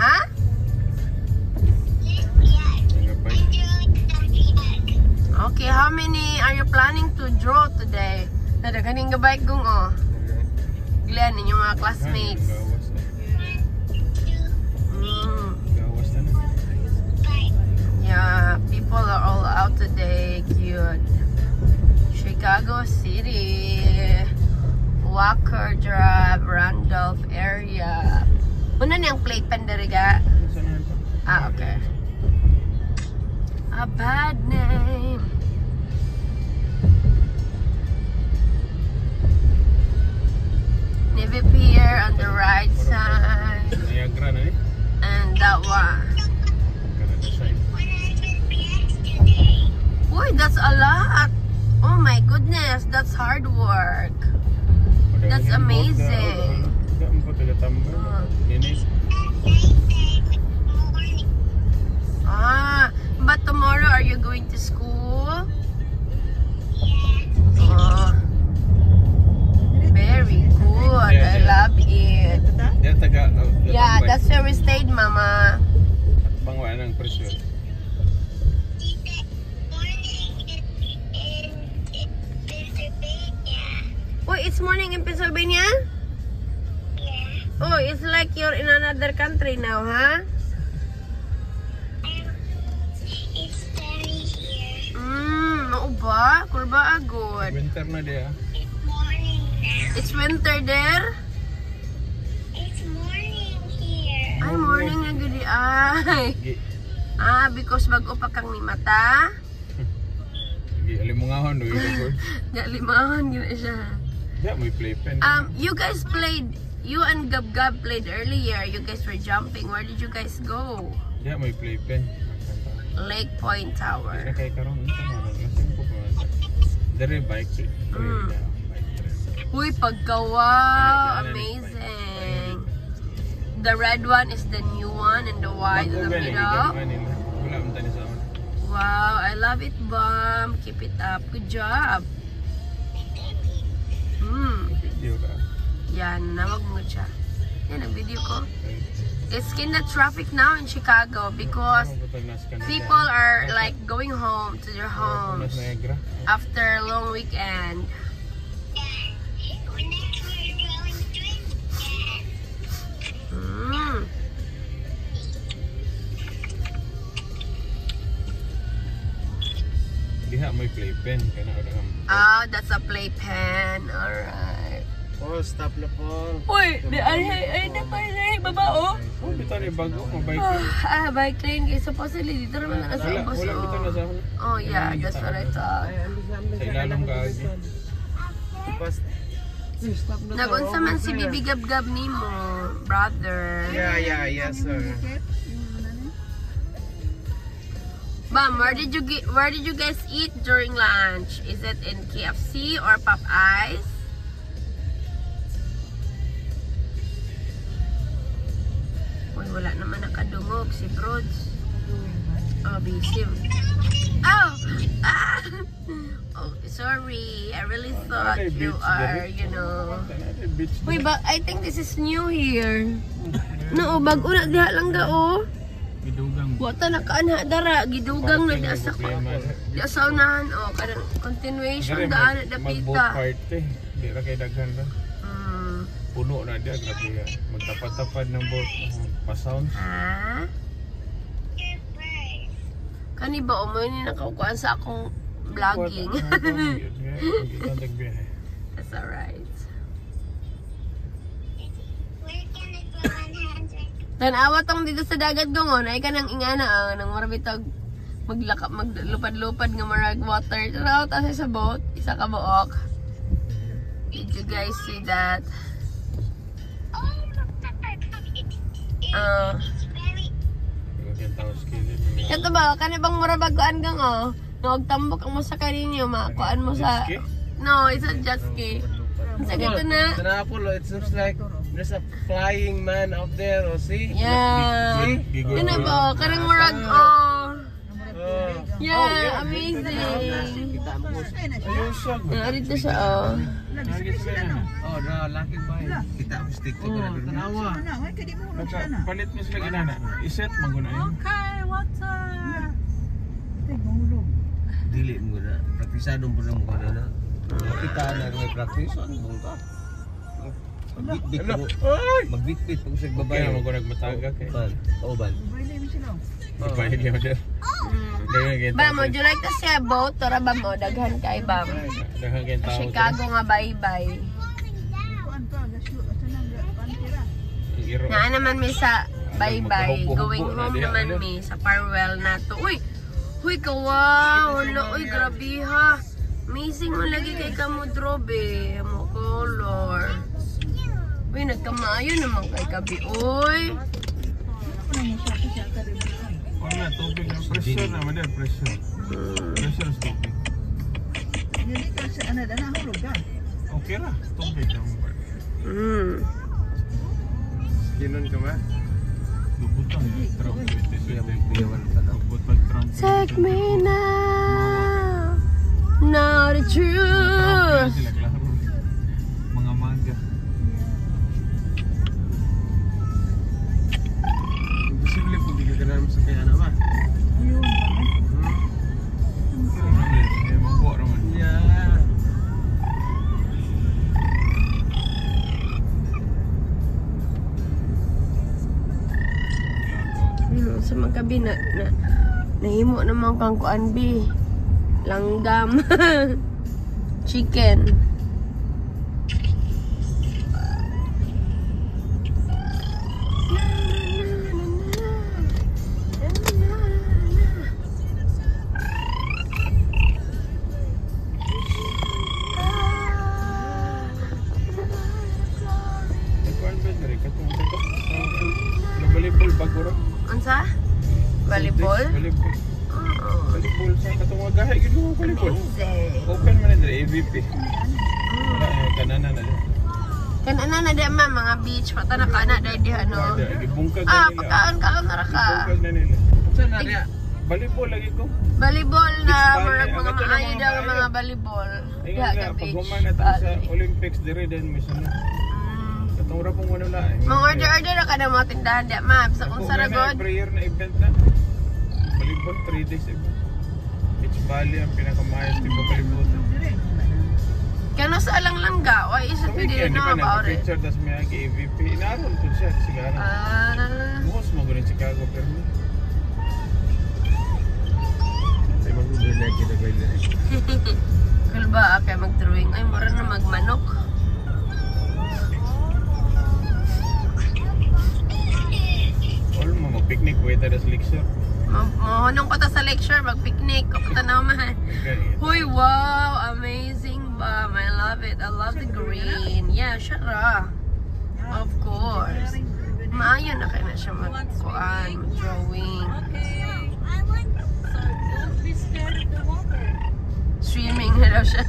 Ha? Okay, how many are you planning to draw today? Nada kaning gabay kung Glenn, yung mga classmates. Yeah, people are all out today. Cute. Chicago City, Walker Drive, Randolph area. Una niyang playpen dari ga? Okay. A bad name. Navy Pier on the right side. And that one. Boy, that's a lot. Oh my goodness, that's hard work. That's amazing. But tomorrow are you going to school? Oh, very good. I love it. Yeah, that's where we stayed, Mama. Oh, it's morning in Pennsylvania? Yeah. Oh, it's like you're in another country now, huh? It's sunny here. Oo ba? Kurba agad. Winter na dia. It's morning now. It's winter there? It's morning here. Ay, morning na gudi ay. Because bago pa kang ni mata? Alimungahon do yun. Limahan yun siya. Yeah, may playpen. You guys played, you and Gab Gab played earlier. You guys were jumping. Where did you guys go? Yeah, may playpen. Lake Point Tower. Kay karon Dere bike trip. Uy, pagkawa! Amazing! The red one is the new one and the white in the middle. Wow, I love it, Bam. Keep it up. Good job. Yan, nawag mo siya. Yan, ang video ko. It's kind of traffic now in Chicago because people are like going home to their homes after a long weekend. Diha may playpen. That's a playpen. Alright. Oh, stop na po. Uy, ay na pa na baba oh. Oh, bitaw ni bago mo bike. Bike lane kay supposedly dito naman na sa bus. Oh yeah, that's what I thought. Sa ilalong kaagi. Nagunsa man si Bibi Gab Gab nimo, brother. Yeah, sir. Ma'am, where did you guys eat during lunch? Is it in KFC or Popeyes? Uy, wala naman nakadungog si Brods. Oh, busy. Oh! Oh, sorry. I really thought you are, you know. Uy, but I think this is new here. No, bago na diha lang ga, oh. Gidugang. Wata na kaanha dara, gidugang na diya sa di saunahan, oh. Continuation daan na dapita. Mag-boat party. Di ra kay daghan ra. Puno na dia, grabe. Magtapad-tapad ng boat. Pa-sound. Ha? Kani ba mo ni nakaukuan sa akong vlogging? That's alright. Tanawa tong dito sa dagat gongon ay kanang ingana nang marbitog maglupad-lupad nga marag water. Tanaw ta sa boat, isa ka buok. Did you guys see that? Ito ba, kanibang murabagoan kang nagtambok ang mo sa kaninyo, makuan mo sa... No, it's a jet ski. Sige, ito na. It's an Apollo, it looks like there's a flying man out there, see? Yeah. Ito na ba, kanang murag, Yeah, amazing. Ayun siya. Dito siya, Lagi sila na. Oh, na laki ba? Kita ang stick ko na doon. Tanawa. Palit mo sila ginana. Iset mangguna yun. Okay, water. Dili mo na. Praktisadong po na mo na. Kita na may practice. Ano mo ka? Magbitbit mo. Magbitbit mo sa babae. Kaya mo ko nagmatagak eh. Oo, ban. Babae niya mo dyan. Ba, would you like to see a boat? Tora ba mo? Daghan kay Bam. Daghang kayong tao. Chicago nga bye-bye. Naa naman mi sa bye-bye. Going home naman mi sa farewell na to. Uy! Uy, kawaw! Uy, grabe ha! Amazing mo lagi kay Kamudrobe. Mo color. Uy, nagkamaayo naman kay Kabi. Uy! Wala, tubig na. Pressure na, madal. Pressure. Pressure is tubig. Okay lah, tubig na mo. Kinon ka ba? Lubutang yung Trump. Take me now. Now the truth. Mga manga. Imposible po di ka ganun sa kaya naman. Mangkok naman. Yeah. Sa magkabi na nahimo naman kang kuan bi. Langgam. Chicken. Volleyball bagura. Unsa? Volleyball? Volleyball. Volleyball sa katong gahe gid mo volleyball. Amazing. Open man dire AVP. Wala kanana na dire. Kanana na di ma mga beach pata na kana dai di ano. Gibungkag na nila. Pagkaan na ra ka. Gibungkag na nila. Saan na niya? Volleyball lagi ko. Volleyball na murag mga Ang ato na maayo mga daw maayo. mga volleyball. Ay Diha nga ka pag beach. human natin sa Olympics dire din may sunod. Katong ra pong wala eh. Mga order ka na mga tindahan di ma. Sa kung sa ragod. Prayer na event na. Volleyball 3 days event. Beach Valley ang pinakamayos di ba volleyball. Kano sa alang-langga, why is it pwede rin na about it? Picture das may agi AVP. Inaron po siya sigara. Bukas mo gunin Chicago pero mo. Ay, mag-uber na kita ba yun? Kulba kay mag-drawing. Ay, mura na magmanok. All mo mag-picnic wait at lecture. Mahunong ko ta sa lecture, mag-picnic. Kapunta na man. Huy, wow! Amazing ba? I love it. I love the green. Yeah, syara. Of course. Maayo na kayo na siya mag-kuan, drawing. Swimming na daw siya.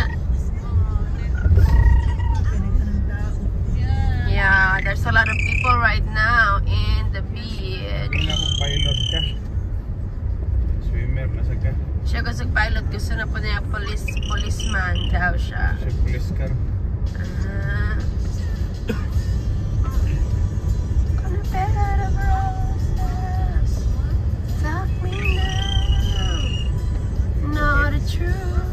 Yeah, there's a lot of people right now in the beach. Wala akong pilot ka. Swimmer na sa ka. Siya gusto pilot, gusto na po niya policeman daw siya. Siya police car. On a bed of roses, fuck me now, know the truth.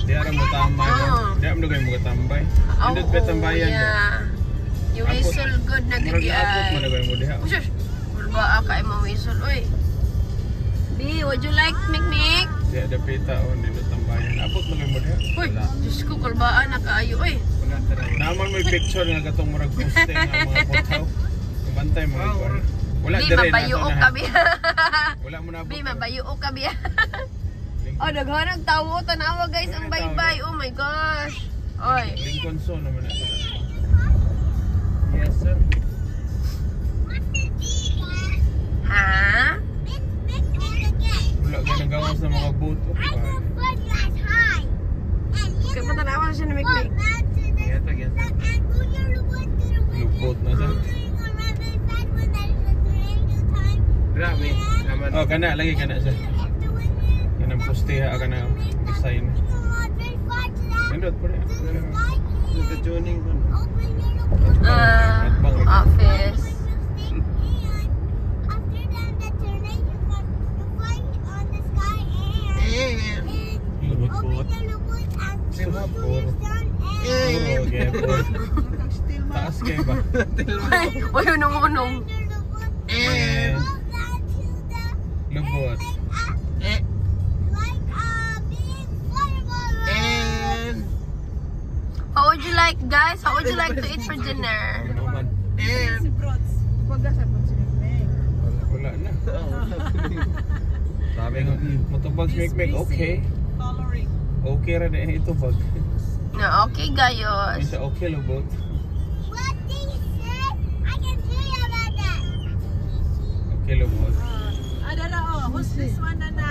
Di ara mo tambay. Di ara mo kayo mga tambay. Hindi ba tambayan ba? Yeah. You whistle good na Murag gid naabot mo na ay. kayo mo diha. Usus, kulba kay mo whistle oy. B, would you like mikmik? Di ada pita o nino tambayan. Abot mo kayo mo diha. Uy, Diyos ko, kulbaan na kaayo oy. Naman may picture nga katong murag poste nga mga potsaw. Bantay mo ito. Wala B, dire na. mabayuok ka biya. Wala mo na abot. B, mabayuok ka biya. Oh, naghanag tawo, tanawa guys ang bye-bye. Oh my gosh. Oy. Lincoln Zoo naman ito. Yes, sir. Ha? Wala ka nagawas ng mga boat. Kaya pa tanawa na siya na mikmik. Gata. Lubot na siya. Grabe. Naman. Oh, kana lagi kana siya. Kanang posteha ka na design. Nindot po rin. Nagka-tuning ko. Office. Lubot-lubot. Singapore. Puro, gepon. Taas kayo ba? Ay, unong-unong. Lubot. How would you like, guys? How would you like to eat for dinner? Wala na. Sabi ko, Motobag make okay. Okay ra na ito bag. Na okay, gayos. Isa okay lubot. Okay lubot. Who's this one na na?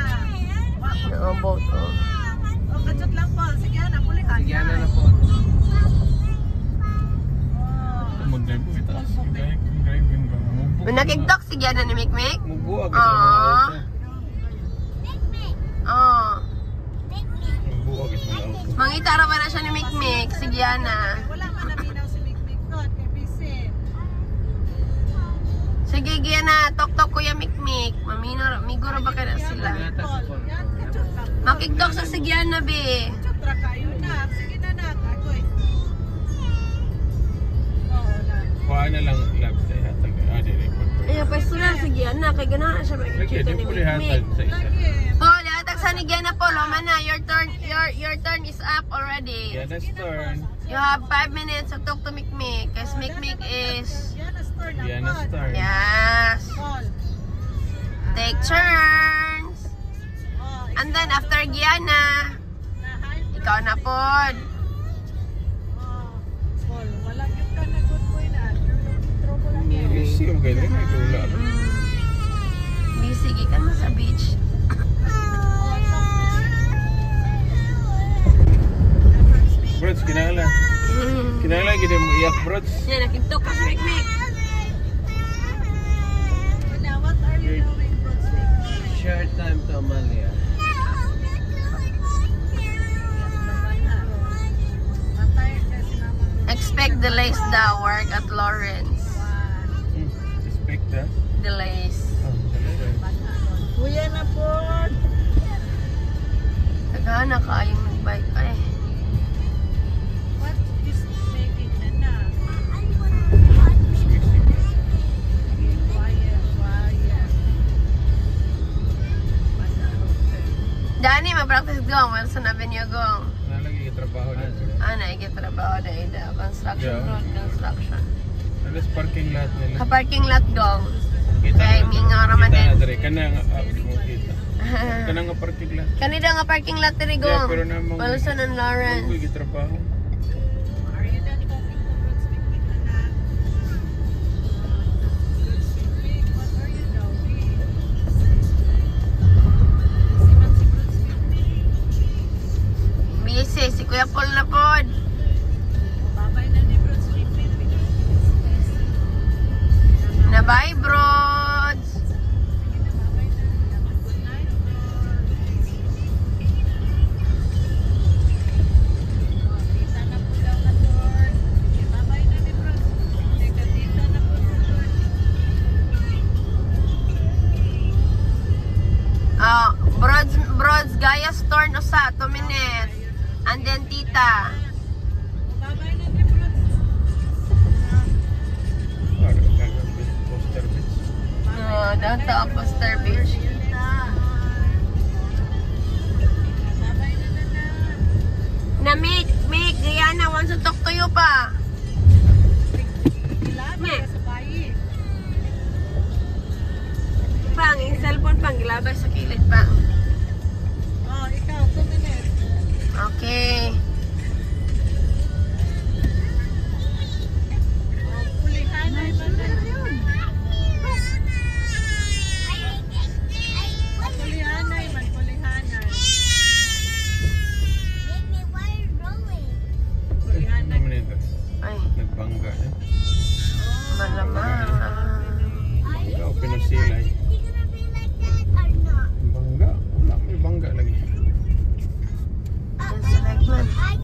No, both. Oh. Kachot lang po. Sige na, pulihan. sige na po. Modern po ito. Driving ba? Kung nakiktok, sige na ni Mikmik. Mubuag Ah. isa mga auto. Oh. Mubuag isa mga auto. Mangita ra ba na siya ni Mikmik? Sige na. Wala man naminaw si Mikmik doon. Kay busy. Sige, giya na. Tok-tok kuya Mikmik. Miguro ba kaya sila? Yan, kachot lang. Makiktok sa sigyan na, be. Kachot ra kayo na. Sige na na. Akoy. Oo na. Kuha na lang lab sa ihatag. Dire po. Ay, pwesto na. Sigyan na. Kaya ganahan na siya Lagi, makikita di ni po Mikmik. lihatag sa isa. Lagi. Po, lihatag sa ni Giana po. Loma na. Your turn is up already. Yan na turn. You have 5 minutes to talk to Mikmik. Because Mikmik is... Yan na store na. Yan na turn. Yes. Call. Take turns. Oh, And then after Giana, ikaw na po. Call. Wala yung ka na good boy na. Trouble lang yan. Easy yung ganyan. May dula. Sige ka na sa beach. Brods, kinala. Kinala, gina mo iyak, brods. Yan, nakintok ka sa Mikmik. Now, what are you doing, Brunswick? Share time to Amalia. Expect delays daw work at Lawrence. Respect that. Delays. Oh, talaga. Kuya na po. Nagana ka yung nagbike pa eh. What is making na? Quiet. Dani, mag-practice gong. Wilson Avenue gong. Nalagi yung trabaho na. Naikitrabaho na ida. Construction Yeah. road, construction. Alas parking lot nila. Ka-parking lot gong. Kita Kay Mingo Ramadan. Kita na dere. Kana nga, mo kita. Kana nga parking lot. Kanida nga parking lot diri Yeah, gong. pero namang... Wilson and Lawrence. Uy, gitrabaho. Are you done talking to Brunswick na? Brunswick, what are you doing? Si man si Brunswick. Busy. Si Kuya Paul na pod. Babay na ni Brunswick. Na bye, broads. Babay na. Good night. Tita na po daw na Lord. Babay na ni Brunswick. Teka, tita na po na Lord. Broads Gaya store no sa 2 minutes. And then tita. Babay na ni Brunswick. Para gagawin poster bits. Downtown Foster Beach. Babay na na. Na Mick, Rihanna wants to talk to you pa. Ilabay ka sa bayi. Pang, yung cellphone pang, gilabay sa kilid pa. Oh, ikaw, 2 minutes. Okay. Oh, pulihanay ba na yun? Pulihanay man, pulihanay. Ano naman ito? Ay, Nagbangga. malamang. Ikaw, pinasilay.